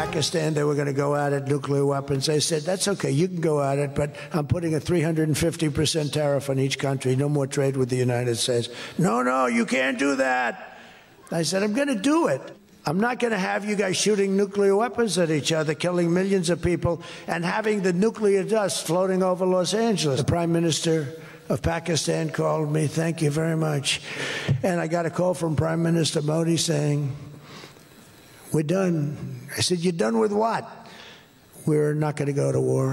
Pakistan, they were going to go out at nuclear weapons. I said, that's okay, you can go at it, but I'm putting a 350% tariff on each country. No more trade with the United States. No, you can't do that. I said, I'm going to do it. I'm not going to have you guys shooting nuclear weapons at each other, killing millions of people, and having the nuclear dust floating over Los Angeles. The Prime Minister of Pakistan called me, thank you very much. And I got a call from Prime Minister Modi saying, we're done. I said, you're done with what? We're not going to go to war.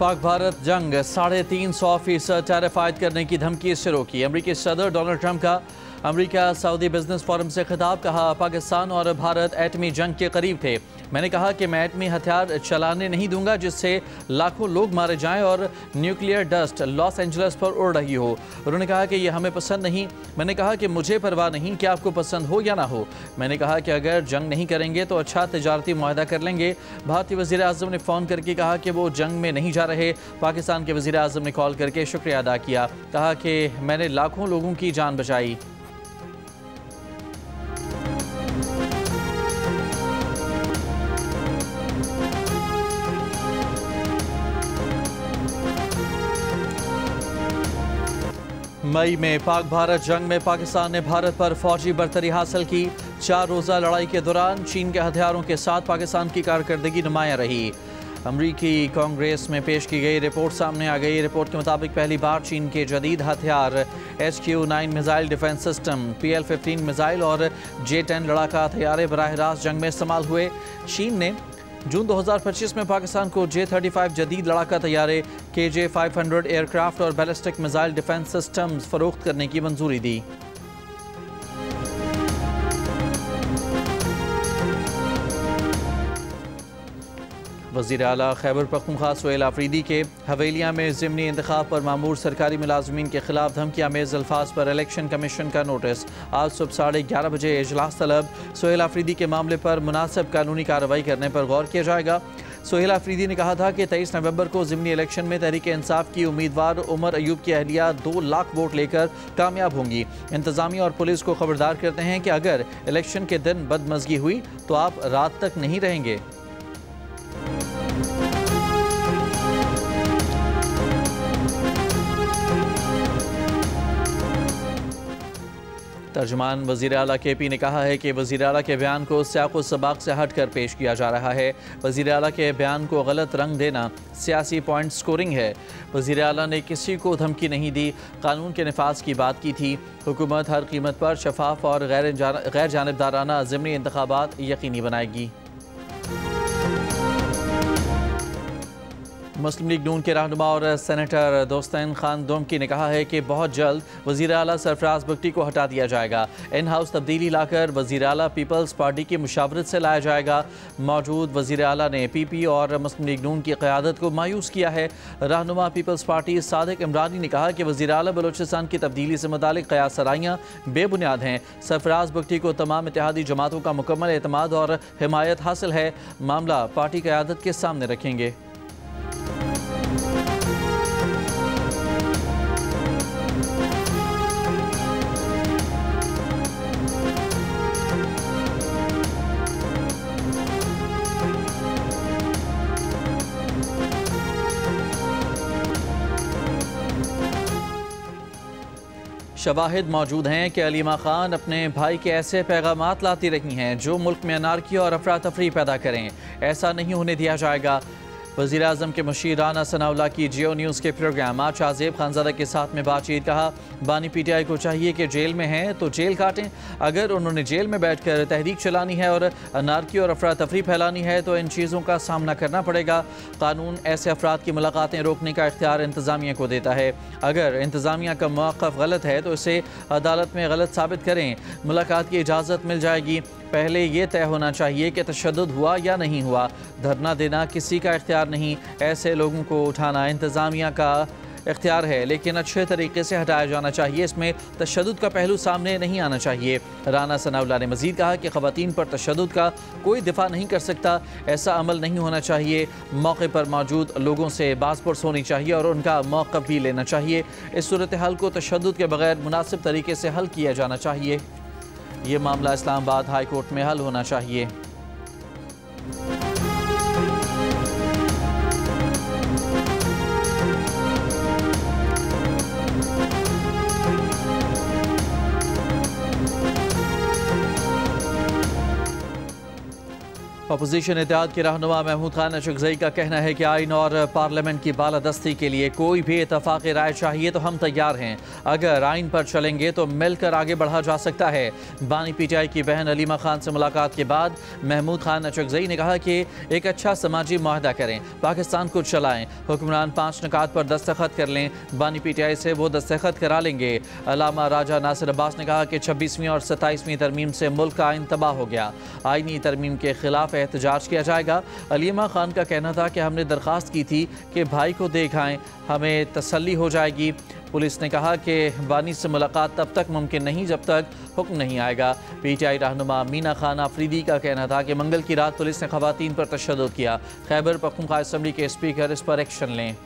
Pak Bharat जंग 350% tariff करने की धमकी से रोकी। अमरीकी सदर Donald Trump का अमरीका Saudi business forum से खिताब, कहा पाकिस्तान और भारत एटमी जंग के करीब थे। मैंने कहा कि मैं एटमी हथियार चलाने नहीं दूंगा जिससे लाखों लोग मारे जाएं और न्यूक्लियर डस्ट लॉस एंजलिस पर उड़ रही हो। उन्होंने कहा कि यह हमें पसंद नहीं। मैंने कहा कि मुझे परवाह नहीं कि आपको पसंद हो या ना हो। मैंने कहा कि अगर जंग नहीं करेंगे तो अच्छा तिजारती मुआहदा कर लेंगे। भारतीय वज़ीर आज़म ने फ़ोन करके कहा कि वो जंग में नहीं जा रहे। पाकिस्तान के वज़ीर आज़म ने कॉल करके शुक्रिया अदा किया, कहा कि मैंने लाखों लोगों की जान बचाई। मई में पाक भारत जंग में पाकिस्तान ने भारत पर फौजी बरतरी हासिल की। 4 रोज़ा लड़ाई के दौरान चीन के हथियारों के साथ पाकिस्तान की कारकर्दगी नुमायां रही। अमरीकी कांग्रेस में पेश की गई रिपोर्ट सामने आ गई। रिपोर्ट के मुताबिक पहली बार चीन के जदीद हथियार HQ-9 missile defence system, PL-15 missile और J-10 लड़ाका हथियार बराह रास्त जंग में इस्तेमाल हुए। चीन ने जून 2025 में पाकिस्तान को J-35 जदीद लड़ाका तैयारे, KJ-500 एयरक्राफ्ट और बैलिस्टिक मिसाइल डिफेंस सिस्टम्स फरोख्त करने की मंजूरी दी। वज़ीर आला खैबर पख्तूनख्वा सुहेल आफरीदी के हवेलिया में ज़िमनी इंतखाब पर मामूर सरकारी मुलाजमीन के खिलाफ धमकी आमेज़ अल्फाज पर इलेक्शन कमीशन का नोटिस। आज सुबह 11:30 बजे इजलास तलब। सुहेल आफरीदी के मामले पर मुनासिब कानूनी कार्रवाई करने पर गौर किया जाएगा। सुहेल आफरीदी ने कहा था कि 23 नवंबर को ज़िमनी इलेक्शन में तहरीक इंसाफ की उम्मीदवार उमर अयूब की अहलिया 2 लाख वोट लेकर कामयाब होंगी। इंतज़ामिया और पुलिस को खबरदार करते हैं कि अगर इलेक्शन के दिन बदमज़गी हुई तो आप रात तक नहीं रहेंगे। तर्जुमान वज़ीर आला KP ने कहा है कि वज़ीर आला के बयान को सियाक़ो सबाक़ से हट कर पेश किया जा रहा है। वज़ीर आला के बयान को गलत रंग देना सियासी पॉइंट स्कोरिंग है। वज़ीर आला ने किसी को धमकी नहीं दी, कानून के नफाज की बात की थी। हुकूमत हर कीमत पर शफाफ और गैर जानिबदाराना ज़िमनी इंतखाबात यकीनी बनाएगी। मुस्लिम लीग नून के रहनुमा और सेनेटर दोस्तैन खान दोमकी ने कहा है कि बहुत जल्द वज़ीर आला सरफराज बुगटी को हटा दिया जाएगा। इन हाउस तब्दीली लाकर वज़ीर आला पीपल्स पार्टी की मुशावरत से लाया जाएगा। मौजूद वज़ीर आला ने PP और मुस्लिम लीग नून की क़यादत को मायूस किया है। रहनुमा पीपल्स पार्टी सादिक इमरानी ने कहा कि वज़ीर आला बलोचिस्तान की तब्दीली से मुतालिक क़यास सराइयाँ बेबुनियाद हैं। सरफराज बुगटी को तमाम इत्तेहादी जमातों का मुकम्मल एतमाद और हिमायत हासिल है। मामला पार्टी क़यादत के सामने रखेंगे। शवाहिद मौजूद हैं कि अलीमा खान अपने भाई के ऐसे पैगामात लाती रही हैं जो मुल्क में अनारकी और अफरा तफरी पैदा करें। ऐसा नहीं होने दिया जाएगा। वज़ीर आज़म के मुशीर राना सनाउल्लाह की जियो न्यूज़ के प्रोग्राम आज आज़ेब खानज़ादा के साथ में बातचीत, कहा बानी PTI को चाहिए कि जेल में हैं तो जेल काटें। अगर उन्होंने जेल में बैठकर तहरीक चलानी है और अनारकी और अफरा तफरी फैलानी है तो इन चीज़ों का सामना करना पड़ेगा। कानून ऐसे अफराद की मुलाकातें रोकने का इख्तियार इंतज़ामिया को देता है। अगर इंतज़ामिया का मौक़िफ़ गलत है तो इसे अदालत में गलत साबित करें। मुलाकात की इजाज़त मिल जाएगी। पहले ये तय होना चाहिए कि तशद्दुद हुआ या नहीं हुआ। धरना देना किसी का इख्तियार नहीं, ऐसे लोगों को उठाना इंतज़ामिया का इख्तियार है, लेकिन अच्छे तरीके से हटाया जाना चाहिए। इसमें तशद्दुद का पहलू सामने नहीं आना चाहिए। राना सनाउल्लाह ने मज़ीद कहा कि ख़वातीन पर तशद्दुद का कोई दिफा नहीं कर सकता, ऐसा अमल नहीं होना चाहिए। मौके पर मौजूद लोगों से बाज़पुरस होनी चाहिए और उनका मौक़िफ़ भी लेना चाहिए। इस सूरत हाल को तशद्दुद के बगैर मुनासिब तरीके से हल किया जाना चाहिए। ये मामला इस्लामाबाद हाई कोर्ट में हल होना चाहिए। अपोजिशन इत्तेहाद के रहनुमा महमूद खान अशरफजई का कहना है कि आइन और पार्लियामेंट की बालादस्ती के लिए कोई भी इतफाक़ राय चाहिए तो हम तैयार हैं। अगर आइन पर चलेंगे तो मिलकर आगे बढ़ा जा सकता है। बानी पीटीआई की बहन अलीमा खान से मुलाकात के बाद महमूद खान अशरफजई ने कहा कि एक अच्छा समाजी मुआहदा करें, पाकिस्तान को चलाएं। हुक्मरान 5 निकात पर दस्तखत कर लें, बानी पीटीआई से वो दस्तखत करा लेंगे। अलामा राजा नासिर अब्बास ने कहा कि 26वीं और 27वीं तरमीम से मुल्क का आइन तबाह हो गया, आइनी तरमीम के खिलाफ एहतजाज किया जाएगा। अलीमा खान का कहना था कि हमने दरख्वास्त की थी कि भाई को देखाएं, हमें तसल्ली हो जाएगी। पुलिस ने कहा कि बानी से मुलाकात तब तक मुमकिन नहीं जब तक हुक्म नहीं आएगा। पीटीआई रहनुमा मीना खान आफरीदी का कहना था कि मंगल की रात पुलिस ने खवातीन पर तशद्दुद किया। खैबर पख्तूनख्वा असम्बली के स्पीकर इस पर एक्शन लें।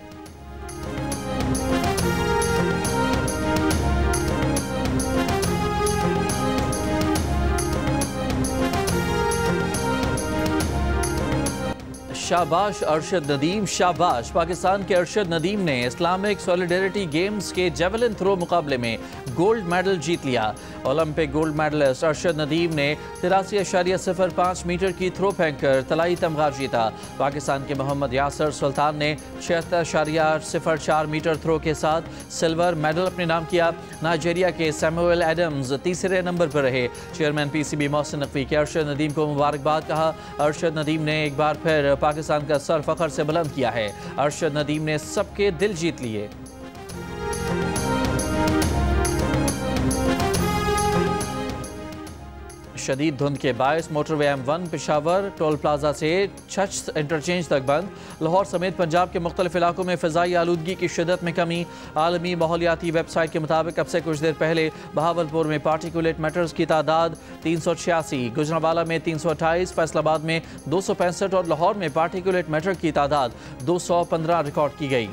शाबाश अरशद नदीम, शाबाश। पाकिस्तान के अरशद नदीम ने इस्लामिक सॉलिडेरिटी गेम्स के जेवलिन थ्रो मुकाबले में गोल्ड मेडल जीत लिया। Olympic gold medalist Arshad Nadeem ने 83.05 मीटर की थ्रो फेंककर तलाई तमगा जीता। पाकिस्तान के मोहम्मद यासर सुल्तान ने 76.04 मीटर थ्रो के साथ सिल्वर मेडल अपने नाम किया। नाइजीरिया के सैमुअल एडम्स तीसरे नंबर पर रहे। चेयरमैन पीसीबी मोहसिन नकवी के अरशद नदीम को मुबारकबाद कहा। अरशद नदीम ने एक बार फिर पाकिस्तान का सर फखर से बुलंद किया है। अरशद नदीम ने सबके दिल जीत लिए। शदीद धुंध के बायस motorway M1 Peshawar toll plaza से छछ इंटरचेंज तक बंद। लाहौर समेत पंजाब के मुख्तलिफ इलाकों में फ़िज़ाई आलूदगी की शिद्दत में कमी। आलमी माहौलियाती वेबसाइट के मुताबिक अब से कुछ देर पहले बहावलपुर में पार्टिकुलेट मैटर्स की तादाद 386, गुजरांवाला में 328, फैसलाबाद में 265 और लाहौर में पार्टिकुलेट मैटर की तादाद 215 रिकॉर्ड की गई।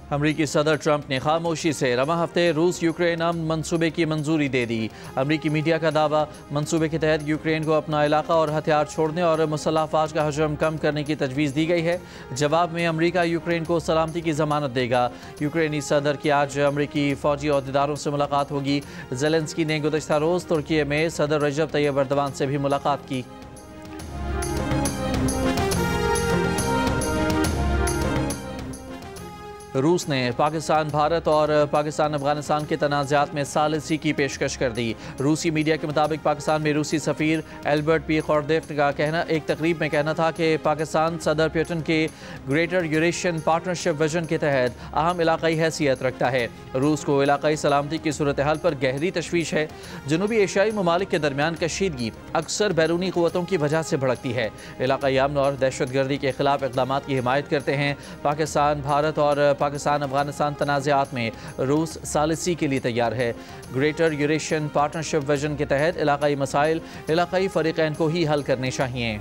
अमरीकी सदर ट्रंप ने खामोशी से रवा हफ्ते रूस यूक्रेन अमन मंसूबे की मंजूरी दे दी। अमरीकी मीडिया का दावा, मंसूबे के तहत यूक्रेन को अपना इलाका और हथियार छोड़ने और मुसल्लह अफवाज का हजम कम करने की तजवीज़ दी गई है। जवाब में अमरीका यूक्रेन को सलामती की जमानत देगा। यूक्रेनी सदर की आज अमरीकी फ़ौजी अहदेदारों से मुलाकात होगी। ज़ेलेंस्की ने गुज़श्ता रोज़ तुर्की में सदर रजब तैयब एर्दोगान से भी मुलाकात की। रूस ने पाकिस्तान भारत और पाकिस्तान अफगानिस्तान के तनाज़ात में सालिसी की पेशकश कर दी। रूसी मीडिया के मुताबिक पाकिस्तान में रूसी सफ़ीर एल्बर्ट पी खॉर्देफ का कहना एक तकरीब में कहना था कि पाकिस्तान सदर पुतिन के ग्रेटर यूरेशियन पार्टनरशिप विजन के तहत अहम इलाकाई हैसियत रखता है। रूस को इलाकाई सलामती की सूरत हाल पर गहरी तशवीश है। जनूबी एशियाई ममालिक के दरमियान कशीदगी अक्सर बैरूनी क़ुव्वतों की वजह से भड़कती है। इलाकाई अमन और दहशतगर्दी के खिलाफ इक़दाम की हिमायत करते हैं। पाकिस्तान भारत और पाकिस्तान अफगानिस्तान तनाज़ात में रूस सालिसी के लिए तैयार है। ग्रेटर यूरेशियन पार्टनरशिप विजन के तहत इलाकाई मसाइल इलाकाई फ़रीक़ैन को ही हल करने चाहिए।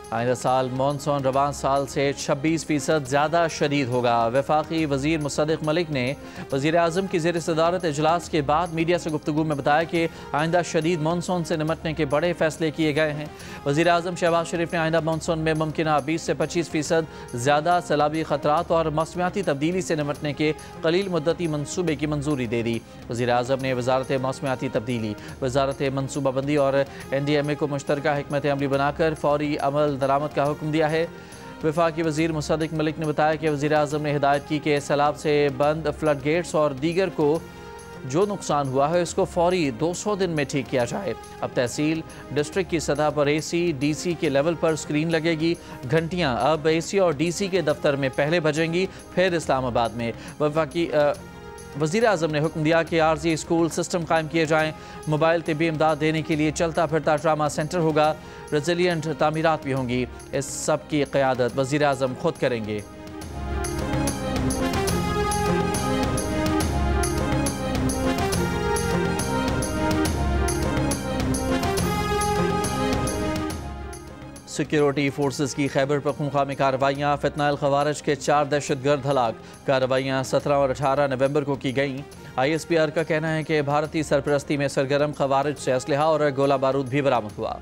आइंदा साल मानसून रवान साल से 26% ज़्यादा शदीद होगा। वफाकी वज़ीर मुसद्दिक़ मलिक ने वज़ीर आज़म की ज़ेर सदारत इजलास के बाद मीडिया से गुफ्तगू में बताया कि आइंदा शदीद मानसून से निमटने के बड़े फैसले किए गए हैं। वज़ीर आज़म शहबाज शरीफ ने आइंदा मानसून में मुमकिन 20 से 25% ज़्यादा सैलाबी ख़तरात और मौसमियाती तब्दीली से निमटने के कलील मुद्दती मनसूबे की मंजूरी दे दी। वज़ीर आज़म ने वज़ारत मौसमियाती तब्दीली, वज़ारत मनसूबाबंदी और NDMA को मुश्तरका हिकमत अमली बनाकर फौरी अमल दरामद का हुक्म दिया है। वफाकी वज़ीर मुसद्दिक़ मलिक ने बताया कि वज़ीर आज़म ने हिदायत की कि सैलाब से बंद फ्लड गेट्स और दीगर को जो नुकसान हुआ है इसको फौरी 200 दिन में ठीक किया जाए। अब तहसील डिस्ट्रिक्ट की सतह पर AC DC के लेवल पर स्क्रीन लगेगी। घंटियाँ अब AC और DC के दफ्तर में पहले बजेंगी, फिर इस्लामाबाद में। वफाकी वज़ीर आज़म ने हुक्म दिया कि आर्जी स्कूल सिस्टम कायम किए जाएँ। मोबाइल तिब्बी इमदाद देने के लिए चलता फिरता ट्रामा सेंटर होगा। रेजिलियंट तामीरात भी होंगी। इस सब की क़यादत वज़ीर आज़म खुद करेंगे। सिक्योरिटी फोर्सेस की खैबर पख्तूनख्वा में कार्रवाइयाँ, फितनाल खवारिज के 4 दहशतगर्द हलाक। कार्रवाइयाँ 17 और 18 नवंबर को की गईं। ISPR का कहना है कि भारतीय सरपरस्ती में सरगर्म खवारिज से असलहा और गोला बारूद भी बरामद हुआ।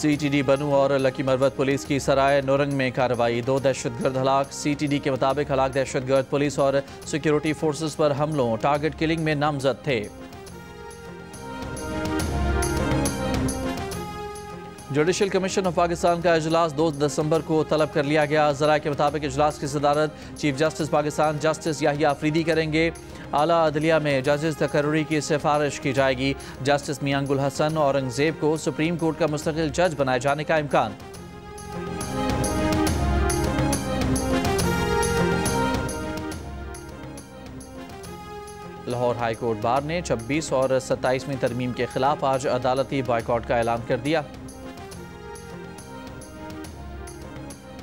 CTD बनू और लकी मरवत पुलिस की सराय नौरंग में कार्रवाई, 2 दहशतगर्द हलाक। CTD के मुताबिक हलाक दहशतगर्द पुलिस और सिक्योरिटी फोर्सेस पर हमलों, टारगेट किलिंग में नामजद थे। जुडिशल कमीशन ऑफ पाकिस्तान का इजलास 2 दिसंबर को तलब कर लिया गया। ज़रा के मुताबिक इजलास की सदारत chief justice Pakistan justice Yahya Afridi करेंगे। आला अदलिया में जजेस तकर्री की सिफारिश की जाएगी। जस्टिस मियां गुल हसन औरंगजेब को सुप्रीम कोर्ट का मुस्तकिल जज बनाए जाने का इम्कान। लाहौर हाई कोर्ट बार ने 26 और 27वीं तरमीम के खिलाफ आज अदालती बॉयकॉट का ऐलान कर दिया।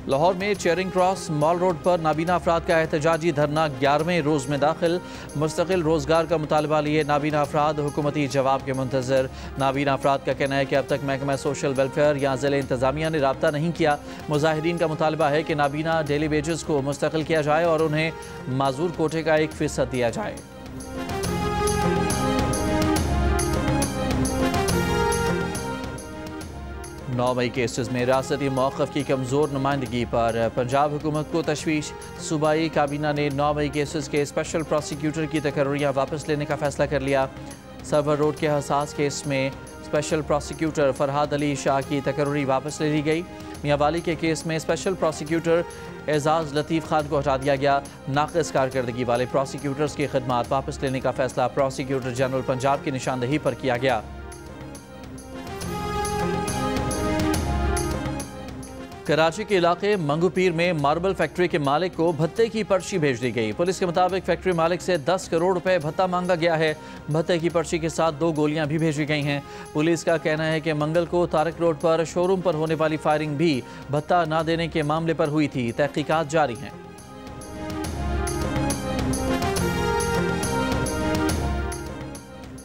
लाहौर में चेयरिंग क्रॉस मॉल रोड पर नाबीना अफराद का एहतजाजी धरना 11वें रोज में दाखिल। मुस्तकिल रोजगार का मुतालबा लिए नाबीना अफराद हुकूमती जवाब के मुंतजर। नाबीना अफराद का कहना है कि अब तक महकमा सोशल वेलफेयर या ज़िले इंतजामिया ने राब्ता नहीं किया। मुजाहिरीन का मुतालबा है कि नाबीना डेली वेजेस को मुस्तकिल किया जाए और उन्हें माजूर कोटे का 1% दिया जाए। 9 मई केसेस में रियासती मौक़िफ़ की कमज़ोर नुमाइंदगी पर पंजाब हुकूमत को तशवीश। सूबाई काबीना ने 9 मई केसेस के स्पेशल प्रोसिक्यूटर की तकर्रियाँ वापस लेने का फैसला कर लिया। सर्वर रोड के हसास केस में स्पेशल प्रोसिक्यूटर फरहाद अली शाह की तकर्री वापस ले ली गई। मियांवाली के केस में स्पेशल प्रोसिक्यूटर एजाज लतीफ़ खान को हटा दिया गया। नाक़िस कारकर्दगी वाले प्रोसिक्यूटर्स की खिदमात वापस लेने का फैसला प्रोसिक्यूटर जनरल पंजाब की निशानदही पर किया गया। कराची के इलाके मंगूपीर में मार्बल फैक्ट्री के मालिक को भत्ते की पर्ची भेज दी गई। पुलिस के मुताबिक फैक्ट्री मालिक से 10 करोड़ रुपए भत्ता मांगा गया है। भत्ते की पर्ची के साथ 2 गोलियां भी भेजी गई हैं। पुलिस का कहना है कि मंगल को तारिक रोड पर शोरूम पर होने वाली फायरिंग भी भत्ता न देने के मामले पर हुई थी। तहकीकात जारी हैं।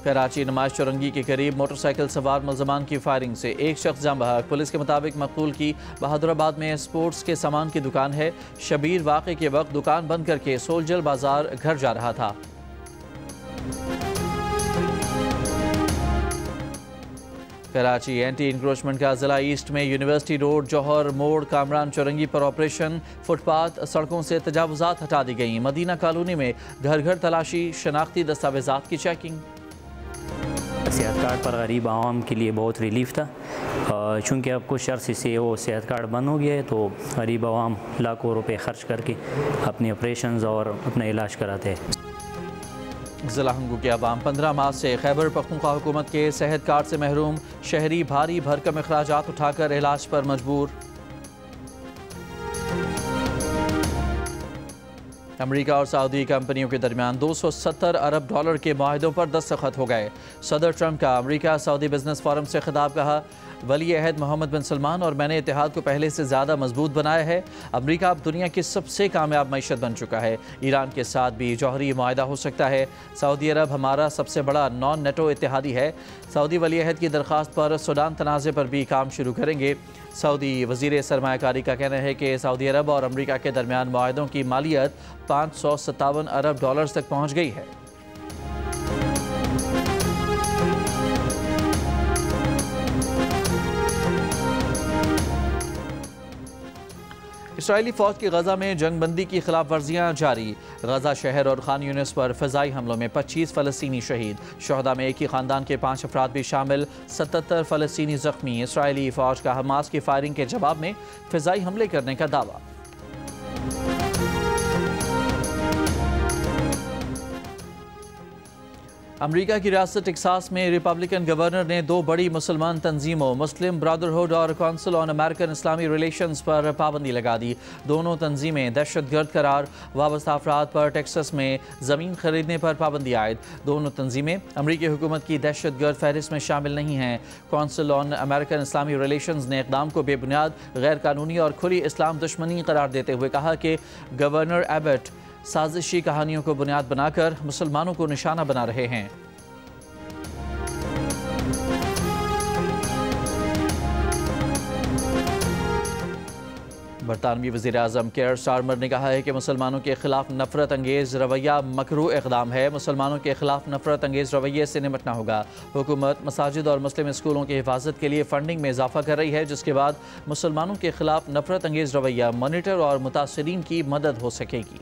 कराची नुमाइश चौरंगी के करीब मोटरसाइकिल सवार मुलजमान की फायरिंग से एक शख्स जान बहक। पुलिस के मुताबिक मकतूल की बहादुराबाद में स्पोर्ट्स के सामान की दुकान है। शबीर वाक़े के वक्त दुकान बंद करके सोलजल बाजार घर जा रहा था। कराची एंटी इंक्रोचमेंट का जिला ईस्ट में यूनिवर्सिटी रोड, जौहर मोड़, कामरान चौरंगी पर ऑपरेशन। फुटपाथ सड़कों से तजावुजात हटा दी गई। मदीना कॉलोनी में घर घर तलाशी, शनाख्ती दस्तावेजात की चेकिंग। सेहत कार्ड पर गरीब आवाम के लिए बहुत रिलीफ था। चूँकि अब कुछ अर्से से वो सेहत कार्ड बंद हो गया है तो गरीब आवाम लाखों रुपए खर्च करके अपने ऑपरेशंस और अपना इलाज कराते हैं। ज़िला हंगू के अवाम 15 माह से खैबर पख्तूनख्वा हुकूमत के सेहत कार्ड से महरूम। शहरी भारी भरकम अखराजात उठाकर इलाज पर मजबूर। अमेरिका और सऊदी कंपनियों के दरमियान 270 अरब डॉलर के मुआहदों पर दस्तखत हो गए। सदर ट्रंप का अमेरिका सऊदी बिजनेस फोरम से खिताब। कहा, वली अहद मोहम्मद बिन सलमान और मैंने इत्तेहाद को पहले से ज़्यादा मजबूत बनाया है। अमेरिका अब दुनिया की सबसे कामयाब मईशत बन चुका है। ईरान के साथ भी जौहरी मुआहदा हो सकता है। सऊदी अरब हमारा सबसे बड़ा नॉन नेटो इत्तेहादी है। सऊदी वली अहद की दरख्वास्त पर सूडान तनाज़े पर भी काम शुरू करेंगे। सऊदी वज़ीर सरमायाकारी का कहना है कि सऊदी अरब और अमेरिका के दरमियान मुआहदों की मालियत 557 अरब डॉलर तक पहुँच गई है। इसराइली फ़ौज की गजा में जंगबंदी की खिलाफ वर्जियाँ जारी। गजा शहर और खान यूनिस पर फ़िज़ाई हमलों में 25 फ़लस्तीनी शहीद। शहदा में एक ही ख़ानदान के 5 अफराद भी शामिल। 77 फ़लस्तीनी ज़ख्मी। इसराइली फ़ौज का हमास की फायरिंग के जवाब में फ़िज़ाई हमले करने का दावा। अमेरिका की रियासत टेक्सास में रिपब्लिकन गवर्नर ने 2 बड़ी मुसलमान तंजीमों मुस्लिम ब्रदरहुड और council on American Islami relations पर पाबंदी लगा दी। दोनों तंजीमें दहशतगर्द करार। वाबस्ता अफराद पर टेक्सास में ज़मीन खरीदने पर पाबंदी आयद। दोनों तंजीमें अमेरिकी हुकूमत की दहशतगर्द फहरिस्त में शामिल नहीं हैं। Council on American Islami relations ने इक़दाम को बेबुनियाद, गैर कानूनी और खुली इस्लाम दुश्मनी करार देते हुए कहा कि गवर्नर एबट साजिशी कहानियों को बुनियाद बनाकर मुसलमानों को निशाना बना रहे हैं। बरतानवी वज़ीर-ए-आज़म केयर स्टारमर ने कहा है कि मुसलमानों के खिलाफ नफरत अंगेज़ रवैया मकरूह इक़दाम है। मुसलमानों के खिलाफ नफरत अंगेज़ रवैये से निपटना होगा। हुकूमत मसाजिद और मुस्लिम स्कूलों की हिफाजत के लिए फंडिंग में इजाफा कर रही है, जिसके बाद मुसलमानों के खिलाफ नफरत अंगेज़ रवैया मॉनिटर और मुतासरीन की मदद हो सकेगी।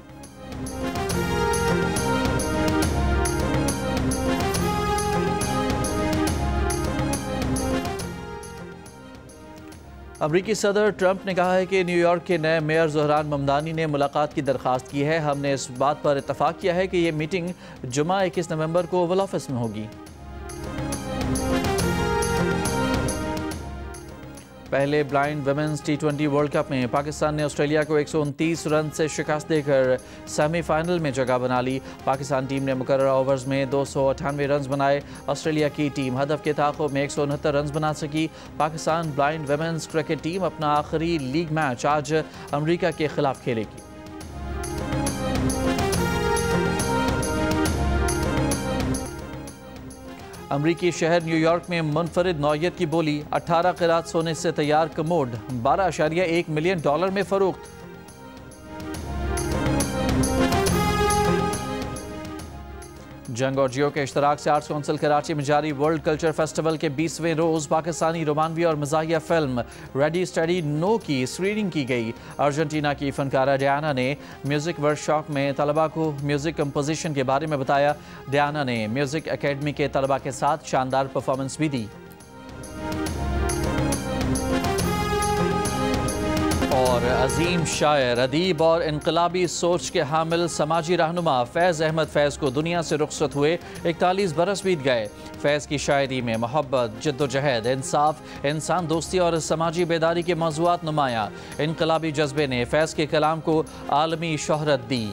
अमरीकी सदर ट्रंप ने कहा है कि न्यूयॉर्क के नए मेयर ज़ोहरान ममदानी ने मुलाकात की दरख्वास्त की है। हमने इस बात पर इत्तफाक किया है कि ये मीटिंग जुमा 21 नवंबर को ओवल ऑफिस में होगी। पहले blind women's T20 world cup में पाकिस्तान ने ऑस्ट्रेलिया को 129 रन से शिकस्त देकर सेमीफाइनल में जगह बना ली। पाकिस्तान टीम ने मुकर्रर ओवर्स में 298 रन बनाए। ऑस्ट्रेलिया की टीम हदफ के ताक़ुब में 169 रन बना सकी। Pakistan blind women's cricket team अपना आखिरी लीग मैच आज अमरीका के खिलाफ खेलेगी। अमरीकी शहर न्यूयॉर्क में मुनफरिद नौयत की बोली 18 क़िरात सोने से तैयार कमोड $12.1 मिलियन में फरोख्त। जंग और जियो के इश्तराक से आर्ट्स काउंसिल कराची में जारी वर्ल्ड कल्चर फेस्टिवल के 20वें रोज़ पाकिस्तानी रोमानवी और मज़ाहिया फिल्म रेडी स्टडी नो की स्क्रीनिंग की गई। अर्जेंटीना की फनकारा डियाना ने म्यूज़िक वर्कशॉप में तलबा को म्यूज़िक कंपोजिशन के बारे में बताया। डियाना ने म्यूज़िक एकेडमी के तलबा के साथ शानदार परफॉर्मेंस भी दी। और अजीम शायर, अदीब और इनकलाबी सोच के हामिल समाजी रहनुमा फैज़ अहमद फैज़ को दुनिया से रुखसत हुए 41 बरस बीत गए। फैज़ की शायरी में मोहब्बत, जद्दोजहद, इंसाफ, इंसान दोस्ती और समाजी बेदारी के मौज़ूआत नुमायाँ। इनकलाबी जज्बे ने फैज़ के कलाम को आलमी शोहरत दी।